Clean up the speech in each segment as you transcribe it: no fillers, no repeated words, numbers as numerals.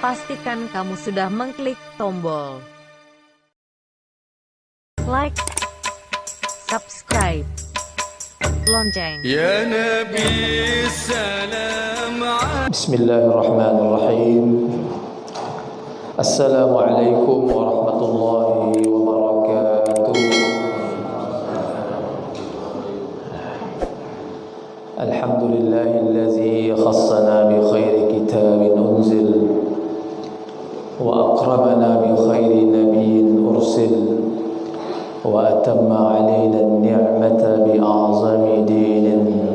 pastikan kamu sudah mengklik tombol like, subscribe, lonceng. Ya Nabi salam. Bismillahirrahmanirrahim. Assalamualaikum warahmatullahi wabarakatuh. Alhamdulillahillazi khassana bi khairi kitabin unzil wa akramana bi khairi nabiyyin ursil wa atamma alayna an-ni'mata bi a'zami dinin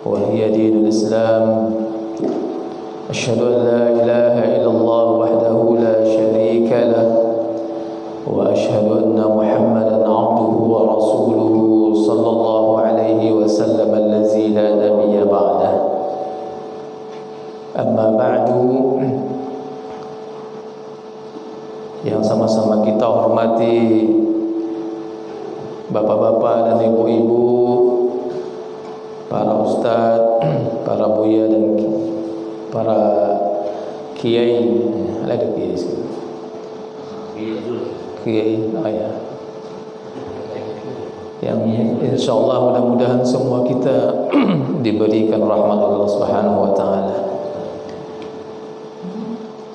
wa hiya dinul Islam. أشهد أن لا إله إلا الله وحده لا شريك له وأشهد أن محمدا عبده ورسوله صلى الله عليه وسلم الذي لا نبي بعده. أما بعد, yang sama-sama kita hormati bapak-bapak dan ibu-ibu, para ustadz, para buya dan para kiai, ada kiai sekali. Kiai, ya. Yang insyaallah mudah-mudahan semua kita diberikan rahmat Allah Subhanahu wa taala.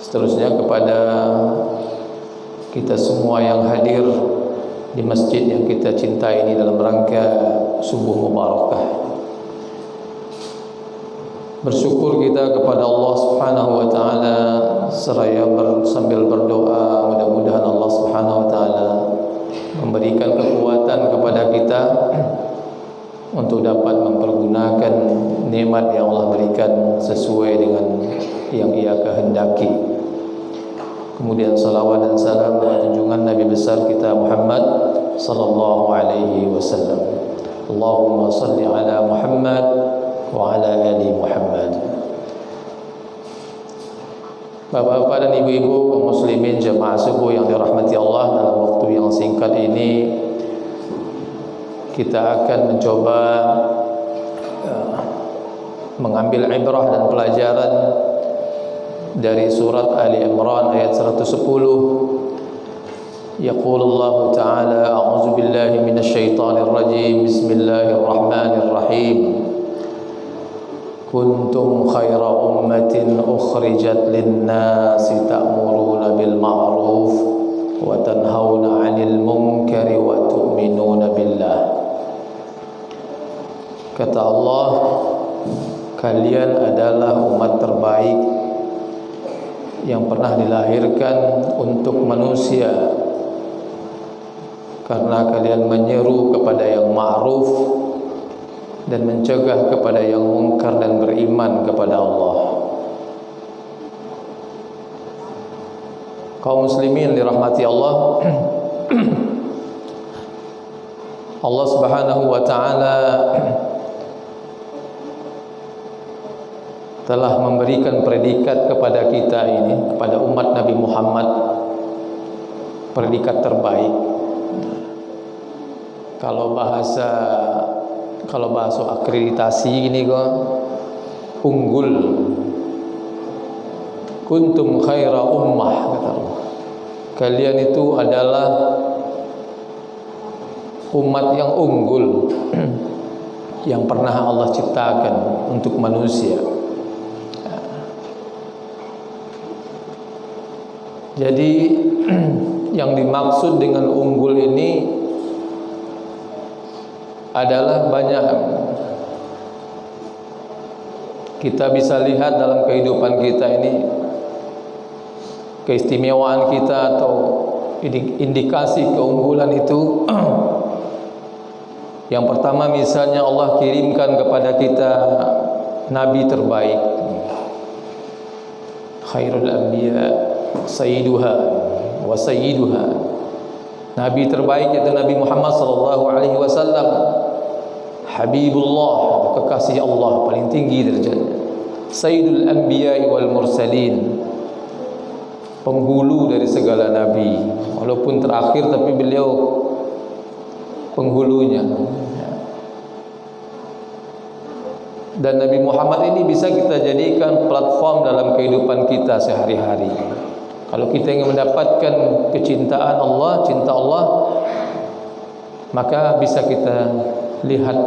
Seterusnya kepada kita semua yang hadir di masjid yang kita cintai ini dalam rangka subuh mubarakah. Bersyukur kita kepada Allah Subhanahu wa taala seraya sambil berdoa mudah-mudahan Allah Subhanahu wa taala memberikan kekuatan kepada kita untuk dapat mempergunakan nikmat yang Allah berikan sesuai dengan yang Ia kehendaki. Kemudian salawat dan salam dan junjungan Nabi besar kita Muhammad sallallahu alaihi wasallam. Allahumma salli ala Muhammad wa ala ali Muhammad. Bapak-bapak dan ibu-ibu kaum muslimin jemaah subuh yang dirahmati Allah, dalam waktu yang singkat ini kita akan mencoba mengambil ibrah dan pelajaran dari surat Ali Imran ayat 110. Yaqulullahu ta'ala a'udzu billahi minasyaitonir rajim. Bismillahirrahmanirrahim. Kuntum khaira ummatin ukhrijat linnasi ta'muruna bil ma'ruf wa tanhauna 'anil munkari wa tu'minuna billah. Kata Allah, kalian adalah umat terbaik yang pernah dilahirkan untuk manusia, karena kalian menyeru kepada yang ma'ruf dan mencegah kepada yang mungkar dan beriman kepada Allah. Kaum muslimin dirahmati Allah. Allah Subhanahu wa taala telah memberikan predikat kepada kita ini, kepada umat Nabi Muhammad, predikat terbaik. Kalau bahasa akreditasi gini kok, unggul. Kuntum khaira ummah, kata Allah. Kalian itu adalah umat yang unggul yang pernah Allah ciptakan untuk manusia. Jadi yang dimaksud dengan unggul ini adalah banyak. Kita bisa lihat dalam kehidupan kita ini, keistimewaan kita atau indikasi keunggulan itu. Yang pertama, misalnya Allah kirimkan kepada kita nabi terbaik, khairul anbiya sayyiduha wa sayyiduha, nabi terbaik yaitu Nabi Muhammad sallallahu alaihi wasallam, Habibullah, kekasih Allah paling tinggi derajatnya, Sayyidul Anbiya wal Mursalin, penghulu dari segala nabi, walaupun terakhir tapi beliau penghulunya. Dan Nabi Muhammad ini bisa kita jadikan platform dalam kehidupan kita sehari-hari. Kalau kita ingin mendapatkan kecintaan Allah, cinta Allah, maka bisa kita lihat,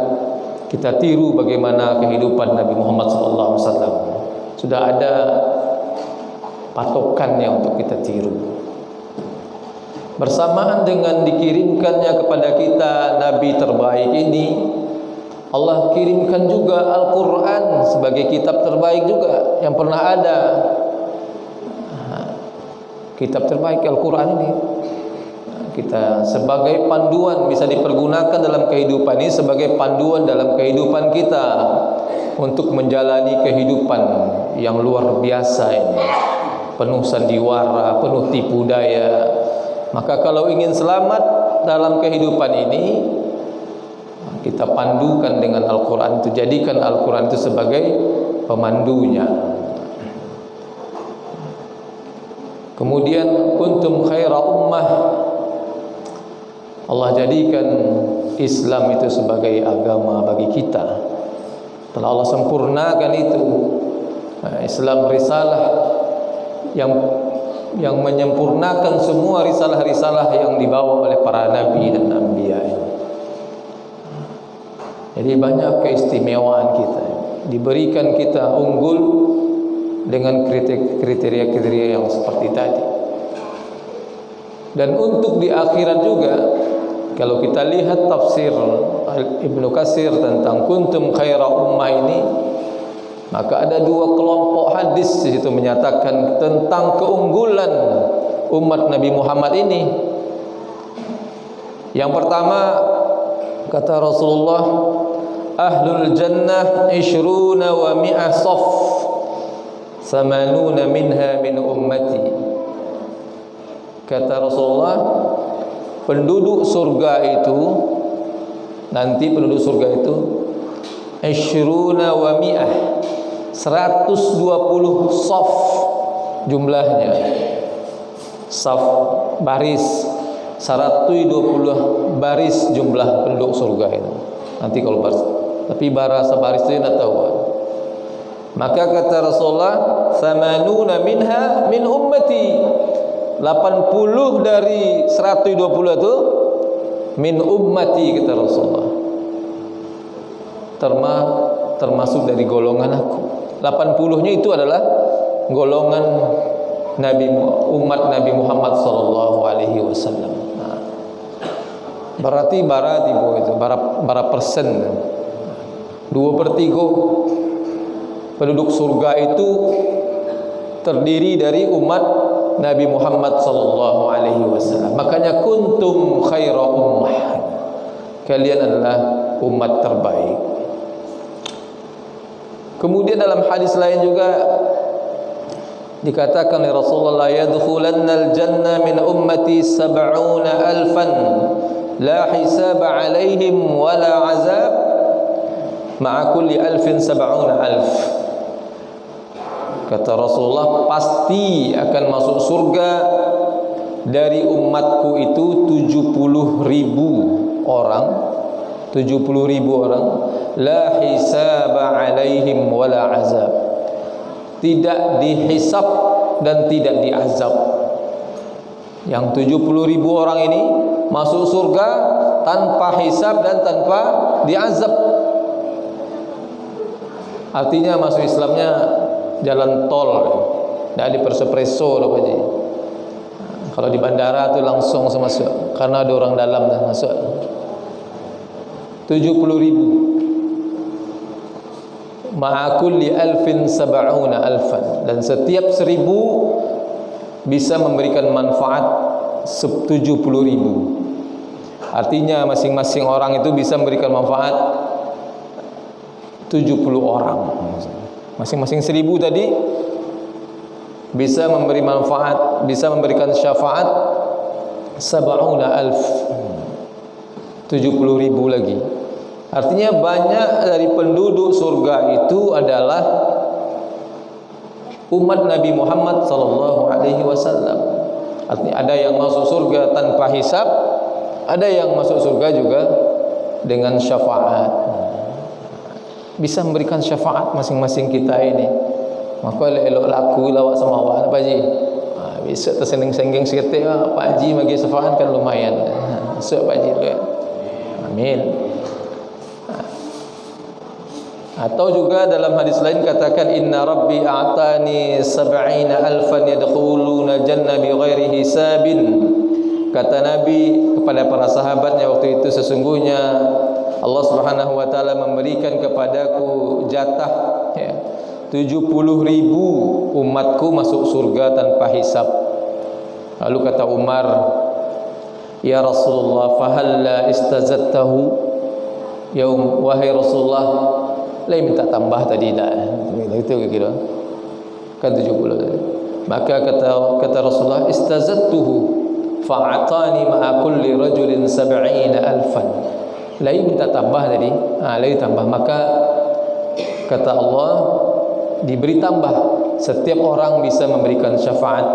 kita tiru bagaimana kehidupan Nabi Muhammad SAW. Sudah ada patokannya untuk kita tiru. Bersamaan dengan dikirimkannya kepada kita Nabi terbaik ini, Allah kirimkan juga Al-Quran sebagai kitab terbaik juga yang pernah ada. Kitab terbaik Al-Quran ini kita sebagai panduan, bisa dipergunakan dalam kehidupan ini sebagai panduan dalam kehidupan kita untuk menjalani kehidupan yang luar biasa ini, penuh sandiwara, penuh tipu daya. Maka kalau ingin selamat dalam kehidupan ini, kita pandukan dengan Al-Quran itu, jadikan Al-Quran itu sebagai pemandunya. Kemudian kuntum khaira ummah, Allah jadikan Islam itu sebagai agama bagi kita. Telah Allah sempurnakan itu. Islam risalah yang menyempurnakan semua risalah-risalah yang dibawa oleh para nabi dan anbiya. Jadi banyak keistimewaan kita, diberikan kita unggul dengan kriteria-kriteria yang seperti tadi. Dan untuk di akhirat juga, kalau kita lihat tafsir Ibnu Katsir tentang kuntum khaira ummah ini, maka ada dua kelompok hadis di situ menyatakan tentang keunggulan umat Nabi Muhammad ini. Yang pertama, kata Rasulullah, ahlul jannah 20 wa mi'ah saf, 80 minha min ummati. Kata Rasulullah, penduduk surga itu, nanti penduduk surga itu 20 wa mi'ah, 120 saf jumlahnya. Saf baris, 120 baris jumlah penduduk surga itu. Nanti kalau baris, tapi bahasa baris itu tidak tahu. Maka kata Rasulullah, 80 minha min ummati, 80 dari 120 itu min ummati, kata Rasulullah, termasuk dari golongan aku. 80-nya itu adalah golongan umat Nabi Muhammad sallallahu alaihi wasallam. Berarti bara persen, 2/3 penduduk surga itu terdiri dari umat Nabi Muhammad sallallahu alaihi wasallam. Makanya kuntum khaira ummah, kalian adalah umat terbaik. Kemudian dalam hadis lain juga dikatakan oleh Rasulullah, yadkhulannal jannah min ummati 70,000 la hisab alaihim wala azab ma'a kulli alfin 70,000. Kata Rasulullah, pasti akan masuk surga dari umatku itu 70.000 orang, 70.000 orang, la hisab alaihim wala azab, tidak dihisab dan tidak diazab. Yang 70.000 orang ini masuk surga tanpa hisab dan tanpa diazab. Artinya masuk Islamnya jalan tol, tidak dipersepreso loh Pak Haji. Kalau di bandara tu langsung masuk, karena ada orang dalam masuk. 70.000 ma'akulli alfin 70,000, dan setiap 1.000 bisa memberikan manfaat 70.000. Artinya masing-masing orang itu bisa memberikan manfaat 70 orang. Masing-masing 1.000 tadi bisa memberi manfaat, bisa memberikan syafaat 70,000, 70.000 lagi. Artinya banyak dari penduduk surga itu adalah umat Nabi Muhammad sallallahu alaihi wasallam. Artinya ada yang masuk surga tanpa hisab, ada yang masuk surga juga dengan syafaat. bisa memberikan syafaat masing-masing kita ini. Maka elok laku lawak sama awak Pak Haji. Besok tersengging-sengging seketik Pak Haji bagi syafaat kan lumayan. Besok Pak Haji juga. Amin. Atau juga dalam hadis lain katakan inna rabbi a'tani sab'ina alfan yadkhuluna jannah bighairi hisabin. Kata Nabi kepada para sahabatnya waktu itu, sesungguhnya Allah Subhanahu wa taala memberikan kepadaku jatah 70.000 umatku masuk surga tanpa hisab. Lalu kata Umar, ya Rasulullah, fahalla istazadtahu yaum, wahai Rasulullah, lain minta tambah tadi dah. Itu kira kan 70. Maka kata Rasulullah, istazadtuhu fa'atani ma'a kulli rajulin 70,000. Lain minta tambah tadi. Lain tambah. Maka kata Allah, diberi tambah, setiap orang bisa memberikan syafaat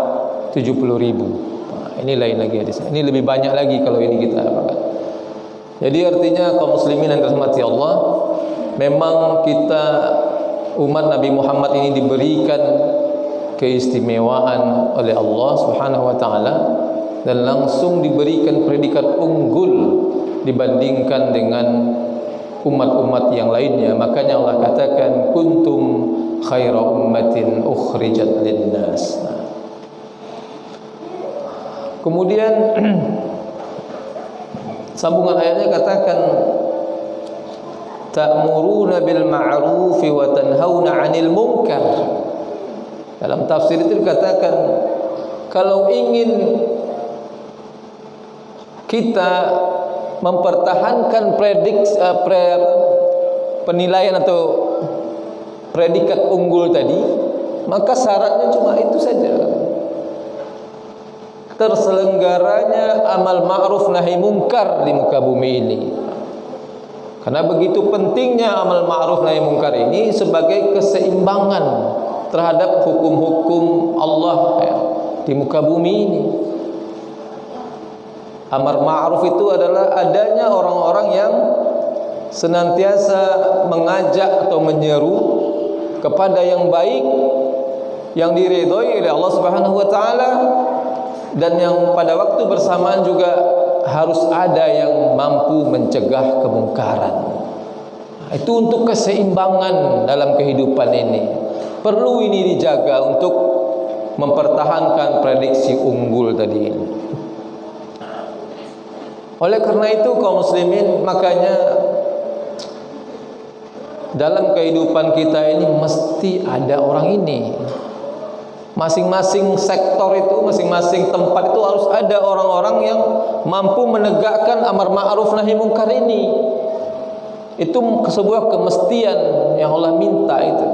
70.000. Ini lain lagi hadis. Ini lebih banyak lagi kalau ini kita amalkan. Jadi artinya kaum muslimin yang dirahmati Allah, memang kita umat Nabi Muhammad ini diberikan keistimewaan oleh Allah Subhanahu wa taala dan langsung diberikan predikat unggul dibandingkan dengan umat-umat yang lainnya. Makanya Allah katakan kuntum khaira ummatin ukhrijat linnas. Kemudian sambungan ayatnya katakan ta'muruna bil ma'ruf wa tanhauna 'anil munkar. Dalam tafsir itu dikatakan kalau ingin kita mempertahankan penilaian atau predikat unggul tadi, maka syaratnya cuma itu saja, terselenggaranya amal ma'ruf nahi munkar di muka bumi ini. Karena begitu pentingnya amal ma'ruf nahi munkar ini sebagai keseimbangan terhadap hukum-hukum Allah di muka bumi ini. Amar ma'ruf itu adalah adanya orang-orang yang senantiasa mengajak atau menyeru kepada yang baik, yang diridhoi oleh Allah Subhanahu wa taala, dan yang pada waktu bersamaan juga harus ada yang mampu mencegah kemungkaran. Itu untuk keseimbangan dalam kehidupan ini. Perlu ini dijaga untuk mempertahankan prediksi unggul tadi ini. Oleh karena itu kaum muslimin, makanya dalam kehidupan kita ini mesti ada orang ini. Masing-masing sektor itu, masing-masing tempat itu harus ada orang-orang yang mampu menegakkan amar ma'ruf nahi munkar ini. Itu sebuah kemestian yang Allah minta itu.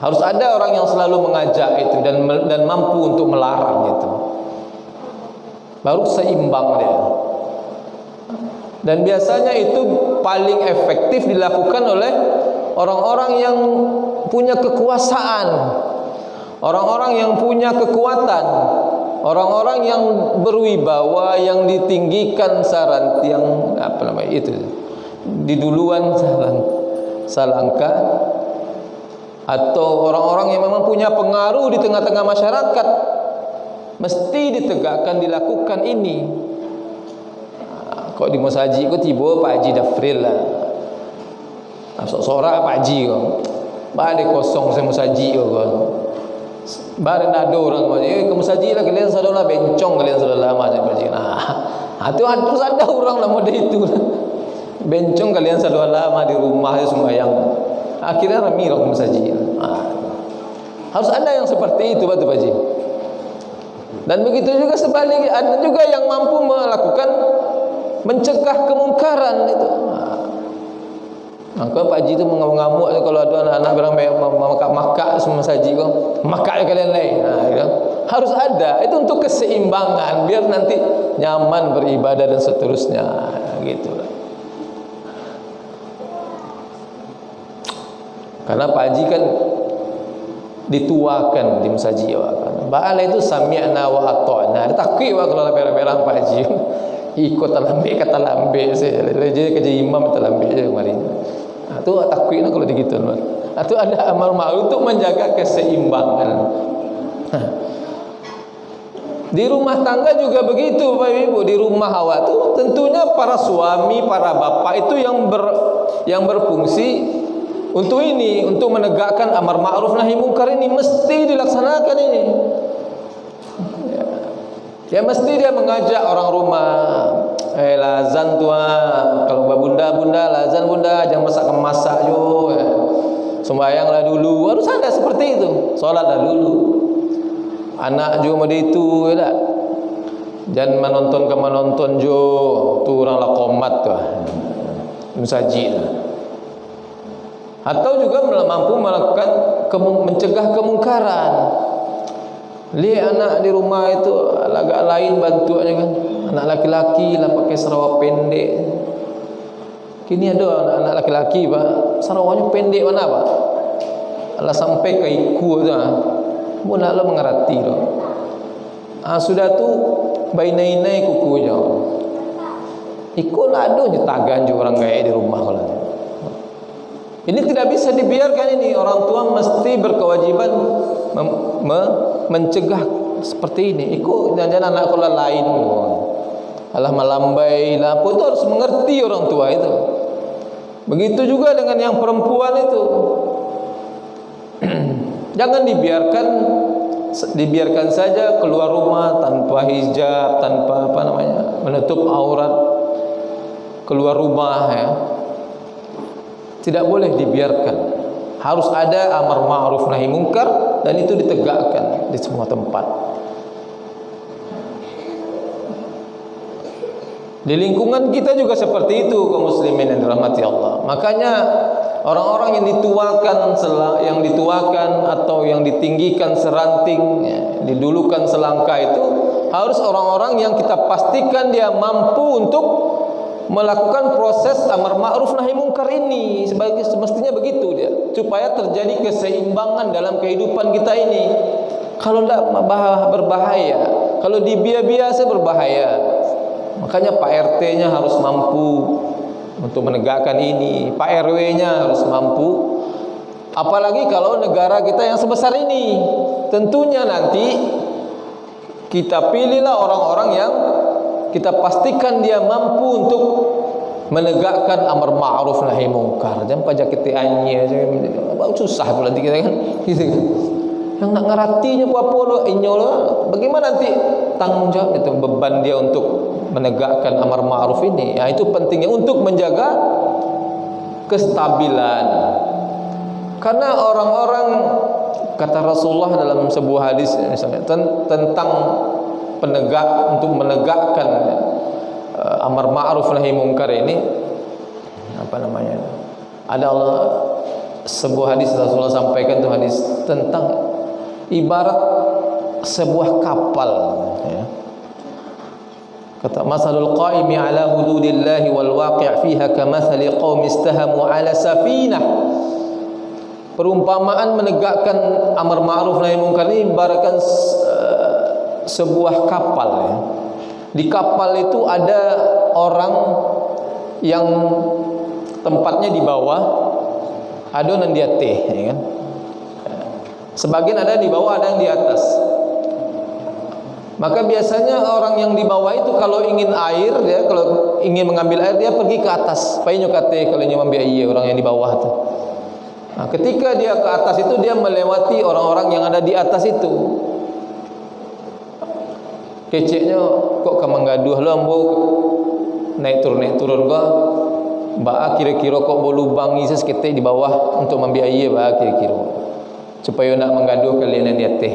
Harus ada orang yang selalu mengajak itu dan mampu untuk melarang itu. Baru seimbang dia. Dan biasanya itu paling efektif dilakukan oleh orang-orang yang punya kekuasaan, orang-orang yang punya kekuatan, orang-orang yang berwibawa, yang ditinggikan saran, yang apa namanya itu, diduluan salangka, atau orang-orang yang memang punya pengaruh di tengah-tengah masyarakat. Mesti ditegakkan, dilakukan ini. Kok di Mosaji kok tiba Pak Haji Dafril lah. Sorak Pak Haji kok. Balik kosong saya Mosaji kok. Bareng ada orang Mosaji, ke Mosaji lah kalian saudara bencong kalian saudara lama saya Mosaji. Itu terus ada orang lah model itu. Bencong kalian saudara lama di rumah sembahyang. Akhirnya rami orang Mosaji. Harus ada yang seperti itu Pak Haji. Dan begitu juga sebaliknya, ada juga yang mampu melakukan mencegah kemungkaran itu. Maka Pak Haji itu mengamuk-ngamuk kalau ada anak-anak barang makak-makak semua saji kok. Makak kalian lain. Harus ada. Itu untuk keseimbangan biar nanti nyaman beribadah dan seterusnya gitu. Karena Pak Haji kan dituakan di masaji kan. Ba'ala itu sami'na wa ata'na. Takui wa kalau merah-merah Pak Haji. Ikut talambe kata lambe saya. Jadi kerja imam talambe je kemarin. Itu takwiknya kalau begitu. Itu ada amal ma'ruf untuk menjaga keseimbangan. Di rumah tangga juga begitu, Bapak Ibu. Di rumah awak tuh tentunya para suami, para bapak itu yang berfungsi untuk ini, untuk menegakkan amar ma'ruf nahi mungkar ini mesti dilaksanakan ini. Ya mesti dia mengajak orang rumah, lazan tua, kalau bunda lazan bunda, jangan masak yo, sembahyanglah dulu, harus ada seperti itu, sholatlah dulu. Anak juga mau itu, ya tak? Jangan menonton jo, tu orang lah komat tuh, musaji lah. Atau juga mampu melakukan mencegah kemungkaran. Lihat anak di rumah itu agak lain bantuannya kan. Anak laki-laki lah pakai sarawak pendek. Kini ada anak laki-laki Pak, sarawaknya pendek mana Pak? Alah sampai ke iku tu ah. Mun nak lo mengerti lo. Sudah tu bainai kukunya. Iku lah ada je tagan je orang gaya di rumah kalau. Ini tidak bisa dibiarkan ini. Orang tua mesti berkewajiban mencegah seperti ini. Ikut jangan anak kalau lain, alah melambai lah, apa itu harus mengerti orang tua itu. Begitu juga dengan yang perempuan itu. Jangan dibiarkan saja keluar rumah tanpa hijab, tanpa menutup aurat keluar rumah ya. Tidak boleh dibiarkan. Harus ada amar ma'ruf nahi mungkar dan itu ditegakkan di semua tempat. Di lingkungan kita juga seperti itu kaum muslimin yang dirahmati Allah. Makanya orang-orang yang dituakan atau yang ditinggikan seranting, didulukan selangkah itu harus orang-orang yang kita pastikan dia mampu untuk melakukan proses amar ma'ruf nahi mungkar ini. Semestinya begitu dia, supaya terjadi keseimbangan dalam kehidupan kita ini. Kalau tidak berbahaya, kalau dibiasa berbahaya. Makanya Pak RT-nya harus mampu untuk menegakkan ini, Pak RW-nya harus mampu. Apalagi kalau negara kita yang sebesar ini, tentunya nanti kita pilihlah orang-orang yang kita pastikan dia mampu untuk menegakkan amar ma'ruf nahi mungkar. Jangan pajak kita aja susah pula kita kan. Gitu kan. Yang nak ngeratinya apa lo inyol, bagaimana nanti tanggung jawab itu beban dia untuk menegakkan amar ma'ruf ini. Ya, itu pentingnya untuk menjaga kestabilan. Karena orang-orang, kata Rasulullah dalam sebuah hadis misalnya tentang untuk menegakkan amar ma'ruf nahi mungkar ini, ada sebuah hadis Rasulullah sampaikan, itu hadis tentang ibarat sebuah kapal ya. Kata masalul qaimi ala hududillahi wal waqi' fiha kamathali qaumi istahamu ala safinah. Perumpamaan menegakkan amar ma'ruf nahi mungkar ini ibaratkan sebuah kapal ya. Di kapal itu ada orang yang tempatnya di bawah, ada yang di atas ya kan? Sebagian ada di bawah, ada yang di atas. Maka biasanya orang yang di bawah itu kalau ingin air, dia kalau ingin mengambil air dia pergi ke atas. Payunyo kate kalau ingin ambil air orang yang di bawah itu. Nah, ketika dia ke atas itu dia melewati orang-orang yang ada di atas itu. Keceknya kok ke menggaduh lo ambo naik turun kok. Mbak kira-kira kok mau lubangi sesekete di bawah untuk ambil air mbak kira-kira. Supaya nak menggaduh kalian yang di atas.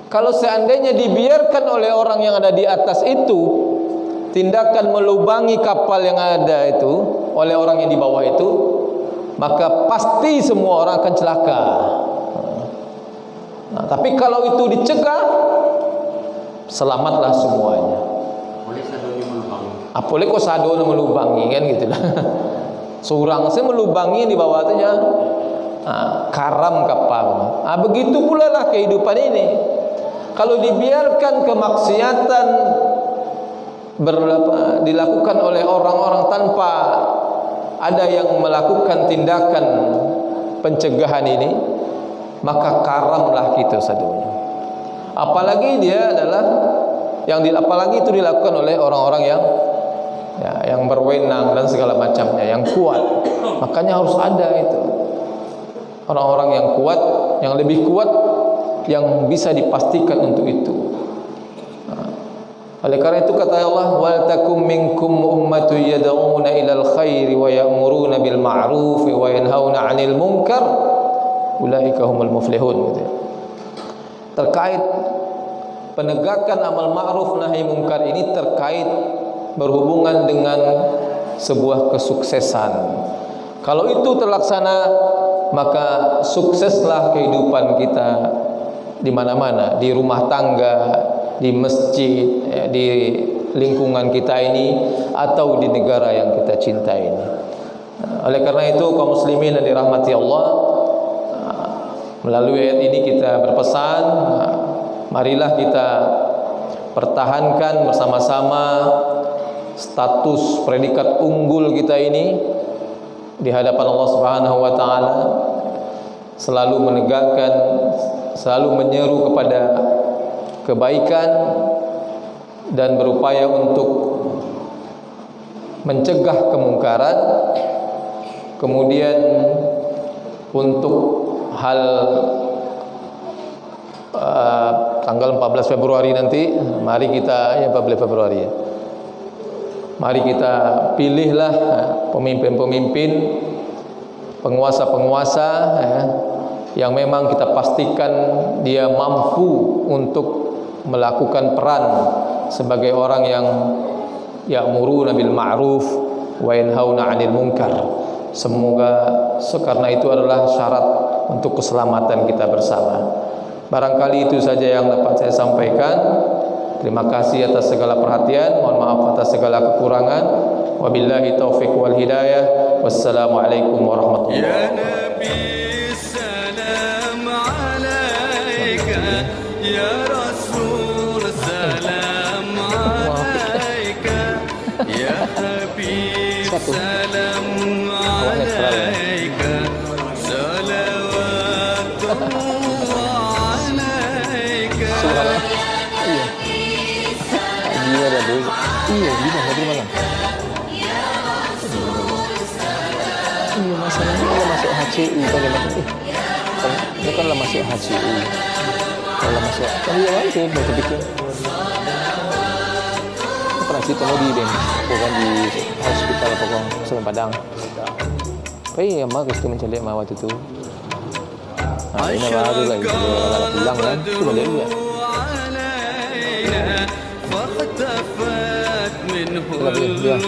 Kalau seandainya dibiarkan oleh orang yang ada di atas itu, tindakan melubangi kapal yang ada itu oleh orang yang di bawah itu, maka pasti semua orang akan celaka. Nah, tapi kalau itu dicegah, selamatlah semuanya. Boleh kok sado melubangi kan gitu lah. Seorang saya melubangi di bawah itu ya. Karam kapal. Begitu pula lah kehidupan ini. Kalau dibiarkan kemaksiatan dilakukan oleh orang-orang tanpa ada yang melakukan tindakan pencegahan ini, maka karamlah kita sadunya. Apalagi dia adalah apalagi itu dilakukan oleh orang-orang yang berwenang dan segala macamnya, yang kuat. Makanya harus ada itu orang-orang yang kuat, yang lebih kuat, yang bisa dipastikan untuk itu. Oleh karena itu kata Allah, wal takum minkum ummatun yad'una ilal khairi wa ya'muruna bil ma'ruf wa yanhauna 'anil munkar ulaika humul muflihun, gitu ya. Terkait penegakan amal ma'ruf nahi munkar ini terkait berhubungan dengan sebuah kesuksesan. Kalau itu terlaksana, maka sukseslah kehidupan kita di mana-mana, di rumah tangga, di masjid, di lingkungan kita ini, atau di negara yang kita cintai ini. Oleh karena itu kaum muslimin yang dirahmati Allah, melalui ayat ini kita berpesan, marilah kita pertahankan bersama-sama status predikat unggul kita ini di hadapan Allah Subhanahu wa taala, selalu menegakkan, selalu menyeru kepada kebaikan dan berupaya untuk mencegah kemungkaran. Kemudian untuk hal tanggal 14 Februari nanti, mari kita 14 Februari ya. Mari kita pilihlah pemimpin-pemimpin, penguasa-penguasa yang memang kita pastikan dia mampu untuk melakukan peran sebagai orang yang ya'muruna bil ma'ruf wa yanhauna 'anil munkar. Semoga karena itu adalah syarat untuk keselamatan kita bersama. Barangkali itu saja yang dapat saya sampaikan. Terima kasih atas segala perhatian, mohon maaf atas segala kekurangan. Wabillahi taufiq wal hidayah. Wassalamualaikum warahmatullahi wabarakatuh. يا رسول سلام عليك يا حبيب سلام عليك صلوات الله عليك. Iya ada dulu. Iya gimana tadi malam? Iya masalahnya kalau masuk HCU bagaimana? Ini kan lah masuk HCU. Kalau masuk, iya aja mau terbikin. Pernah sih temu di BEM, bukan di hospital pokok Semen Padang. Tapi ya mah kita mencari mah waktu itu. Nah ini baru lagi kalau pulang kan, itu balik dia. Lebih dia.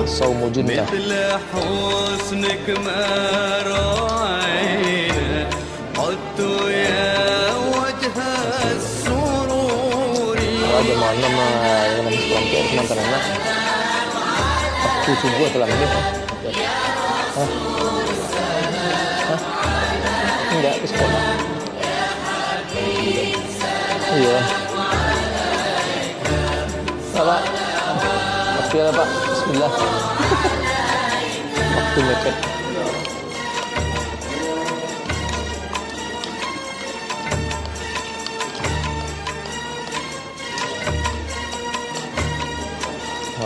Asal mujun dah. Ada mana yang namanya seorang kayak mantan anak. Aku subuh telah ini. Hah? Enggak ke sekolah. Iya. Pak. Oke lah Pak. Bismillah. Waktu mepet.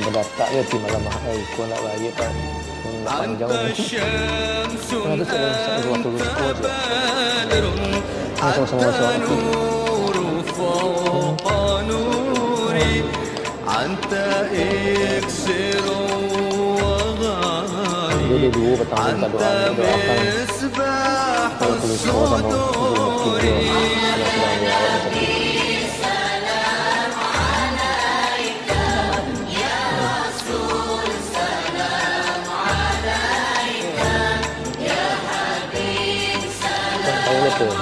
Berdatak ya di malam hari aku nak bagi tak panjang ni. Ada satu waktu lupa je. Sama-sama waktu. Jadi dua petang kita doakan. Kalau tulis sama mungkin dia sedang dirawat sakit. Betul.